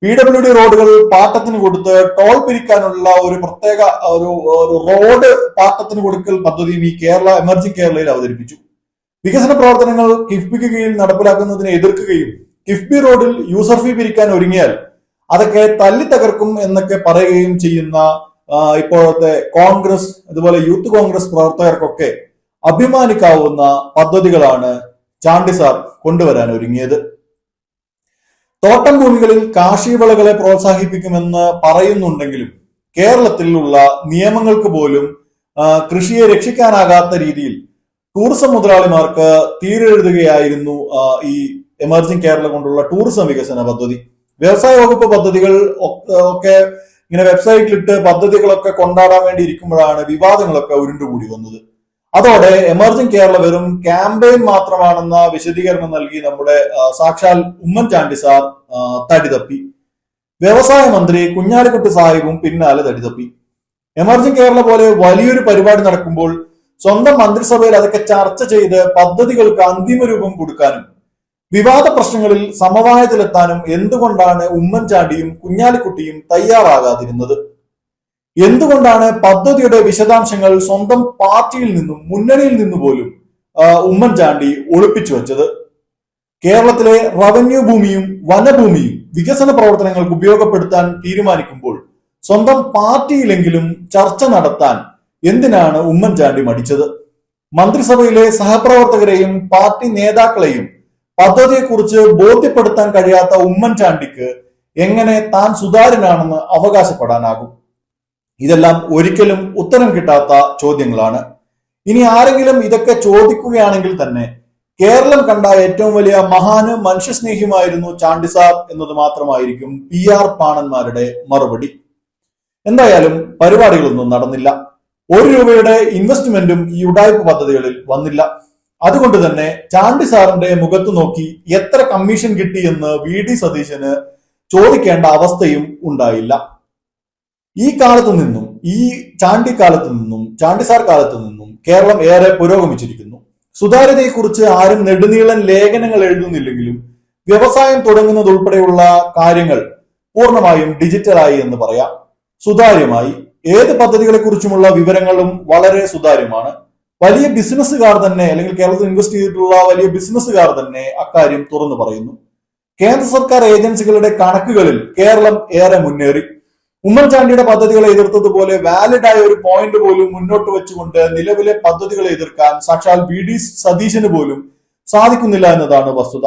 PWD റോഡുകൾ പാട്ടത്തിന് കൊടുത്ത് ടോൾ പിരിക്കാനുള്ള ഒരു പ്രത്യേക ഒരു റോഡ് പാട്ടത്തിന് കൊടുക്കൽ പദ്ധതിയും ഈ എമർജിംഗ് കേരളയിൽ അവതരിപ്പിച്ചു. വികസന പ്രവർത്തനങ്ങൾ കിഫ്ബിക്ക് കീഴിൽ നടപ്പിലാക്കുന്നതിനെ എതിർക്കുകയും കിഫ്ബി റോഡിൽ യൂസർ ഫീ പിരിക്കാൻ ഒരുങ്ങിയാൽ അതൊക്കെ തല്ലി തകർക്കും എന്നൊക്കെ പറയുകയും ചെയ്യുന്ന ഇപ്പോഴത്തെ കോൺഗ്രസ് അതുപോലെ യൂത്ത് കോൺഗ്രസ് പ്രവർത്തകർക്കൊക്കെ അഭിമാനിക്കാവുന്ന പദ്ധതികളാണ് ചാണ്ടി സാർ കൊണ്ടുവരാൻ ഒരുങ്ങിയത്. തോട്ടം ഭൂമികളിൽ കാർഷിക വിളകളെ പ്രോത്സാഹിപ്പിക്കുമെന്ന് പറയുന്നുണ്ടെങ്കിലും കേരളത്തിലുള്ള നിയമങ്ങൾക്ക് പോലും കൃഷിയെ രക്ഷിക്കാനാകാത്ത രീതിയിൽ ടൂറിസം മുതലാളിമാർക്ക് തീരെഴുതുകയായിരുന്നു ഈ എമർജിംഗ് കേരള കൊണ്ടുള്ള ടൂറിസം വികസന പദ്ധതി. വ്യവസായ വകുപ്പ് പദ്ധതികൾ ഒക്കെ ഇങ്ങനെ വെബ്സൈറ്റിലിട്ട് പദ്ധതികളൊക്കെ കൊണ്ടാടാൻ വേണ്ടി ഇരിക്കുമ്പോഴാണ് വിവാദങ്ങളൊക്കെ ഉരുണ്ടുകൂടി വന്നത്. അതോടെ എമർജിംഗ് കേരള വെറും ക്യാമ്പയിൻ മാത്രമാണെന്ന വിശദീകരണം നൽകി നമ്മുടെ സാക്ഷാൽ ഉമ്മൻചാണ്ടി സാർ തടിതപ്പി. വ്യവസായ മന്ത്രി കുഞ്ഞാലിക്കുട്ടി സാഹിബും പിന്നാലെ തടിതപ്പി. എമർജിംഗ് കേരള പോലെ വലിയൊരു പരിപാടി നടക്കുമ്പോൾ സ്വന്തം മന്ത്രിസഭയിൽ അതൊക്കെ ചർച്ച ചെയ്ത് പദ്ധതികൾക്ക് അന്തിമ രൂപം കൊടുക്കാനും വിവാദ പ്രശ്നങ്ങളിൽ സമവായത്തിലെത്താനും എന്തുകൊണ്ടാണ് ഉമ്മൻചാണ്ടിയും കുഞ്ഞാലിക്കുട്ടിയും തയ്യാറാകാതിരുന്നത്? എന്തുകൊണ്ടാണ് പദ്ധതിയുടെ വിശദാംശങ്ങൾ സ്വന്തം പാർട്ടിയിൽ നിന്നും മുന്നണിയിൽ നിന്നു പോലും ഉമ്മൻചാണ്ടി ഒളിപ്പിച്ചു വെച്ചത്? കേരളത്തിലെ റവന്യൂ ഭൂമിയും വനഭൂമിയും വികസന പ്രവർത്തനങ്ങൾക്ക് ഉപയോഗപ്പെടുത്താൻ തീരുമാനിക്കുമ്പോൾ സ്വന്തം പാർട്ടിയിലെങ്കിലും ചർച്ച നടത്താൻ എന്തിനാണ് ഉമ്മൻചാണ്ടി മടിച്ചത്? മന്ത്രിസഭയിലെ സഹപ്രവർത്തകരെയും പാർട്ടി നേതാക്കളെയും പദ്ധതിയെക്കുറിച്ച് ബോധ്യപ്പെടുത്താൻ കഴിയാത്ത ഉമ്മൻചാണ്ടിക്ക് എങ്ങനെ താൻ സുതാര്യനാണെന്ന് അവകാശപ്പെടാനാകും? ഇതെല്ലാം ഒരിക്കലും ഉത്തരം കിട്ടാത്ത ചോദ്യങ്ങളാണ്. ഇനി ആരെങ്കിലും ഇതൊക്കെ ചോദിക്കുകയാണെങ്കിൽ തന്നെ കേരളം കണ്ട ഏറ്റവും വലിയ മഹാന് മനുഷ്യസ്നേഹിയുമായിരുന്നു ചാണ്ടി സാർ എന്നത് മാത്രമായിരിക്കും PR പാണന്മാരുടെ മറുപടി. എന്തായാലും പരിപാടികളൊന്നും നടന്നില്ല. 1 രൂപയുടെ ഇൻവെസ്റ്റ്മെന്റും ഈ ഉഡായിപ്പ് പദ്ധതികളിൽ വന്നില്ല. അതുകൊണ്ട് തന്നെ ചാണ്ടി സാറിന്റെ മുഖത്ത് നോക്കി എത്ര കമ്മീഷൻ കിട്ടി എന്ന് VD സതീശന് ചോദിക്കേണ്ട അവസ്ഥയും ഉണ്ടായില്ല. ഈ കാലത്ത് നിന്നും ഈ ചാണ്ടി സാർ കാലത്ത് നിന്നും കേരളം ഏറെ പുരോഗമിച്ചിരിക്കുന്നു. സുതാര്യതയെക്കുറിച്ച് ആരും നെടുനീളൻ ലേഖനങ്ങൾ എഴുതുന്നില്ലെങ്കിലും വ്യവസായം തുടങ്ങുന്നതുൾപ്പെടെയുള്ള കാര്യങ്ങൾ പൂർണ്ണമായും ഡിജിറ്റലായി എന്ന് പറയാം. സുതാര്യമായി ഏത് പദ്ധതികളെ കുറിച്ചുമുള്ള വിവരങ്ങളും വളരെ സുതാര്യമാണ്. വലിയ ബിസിനസ്സുകാർ തന്നെ, അല്ലെങ്കിൽ കേരളത്തിൽ ഇൻവെസ്റ്റ് ചെയ്തിട്ടുള്ള വലിയ ബിസിനസ്സുകാർ തന്നെ അക്കാര്യം തുറന്നു പറയുന്നു. കേന്ദ്ര സർക്കാർ ഏജൻസികളുടെ കണക്കുകളിൽ കേരളം ഏറെ മുന്നേറി. ഉമ്മൻചാണ്ടിയുടെ പദ്ധതികളെ എതിർത്തതുപോലെ വാലിഡായ ഒരു പോയിന്റ് പോലും മുന്നോട്ട് വെച്ചുകൊണ്ട് നിലവിലെ പദ്ധതികളെ എതിർക്കാൻ സാക്ഷാൽ VD സതീശന് പോലും സാധിക്കുന്നില്ല എന്നതാണ് വസ്തുത.